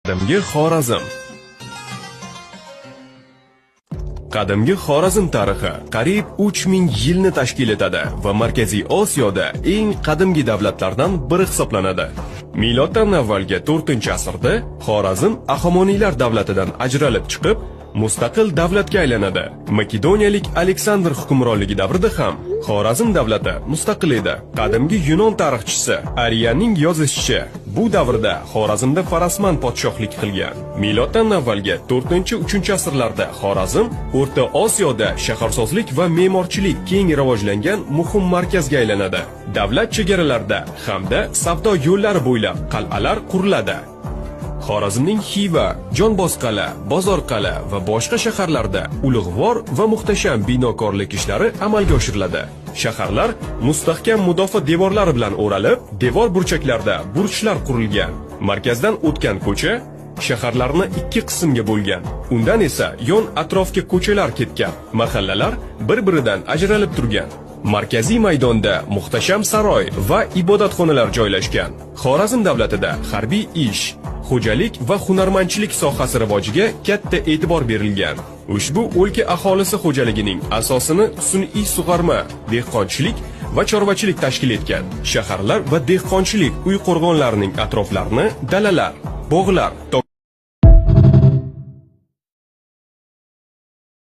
Qadimgi Xorazm. Qadimgi Xorazm tarixi qariyb 3000 yilni tashkil etadi va Markaziy Osiyoda eng qadimgi davlatlardan biri hisoblanadi. Miloddan avvalgi 4-asrda Xorazm Axomoniylar davlatidan ajralib chiqib, mustaqil davlatga aylanadi. Makedoniyalik Aleksandr hukmronligi davrida ham Xorazm davlati mustaqil edi. Qadimgi Yunon tarixchisi Arianning yozishicha, bu davrda Xorazmda Farasman podshohlik qilgan. Miloddan avvalgi 4-3 asrlarda Xorazm O'rta Osiyoda shaharsozlik va me'morchilik keng rivojlangan muhim markazga aylanadi. Davlat chegaralarida hamda savdo yo'llari bo'ylab qal'alar quriladi. Xorazmning Xiva, Jonbozqala, Bozorqala va boshqa shaharlarda ulug'vor va muhtasham binokorlik ishlari amalga oshiriladi. Shaharlar mustahkam mudofaa devorlari bilan o'ralib, devor burchaklarida burchlar qurilgan. Markazdan o'tgan ko'cha shaharlarni ikki qismga bo'lgan. Undan esa yon atrofga ko'chalar ketgan. Mahallalar bir-biridan ajralib turgan. Markaziy maydonda muhtasham saroy va ibodatxonalar joylashgan. Xorazm davlatida harbiy ish, xo'jalik va hunarmandchilik sohasi rivojiga katta e'tibor berilgan. Ushbu o'lka aholisi xo'jaligining asosini sun'iy sug'orma, dehqonchilik va chorvachilik tashkil etgan. Shaharlar va dehqonchilik uy qo'rg'onlarining atroflarini dalalar, bog'lar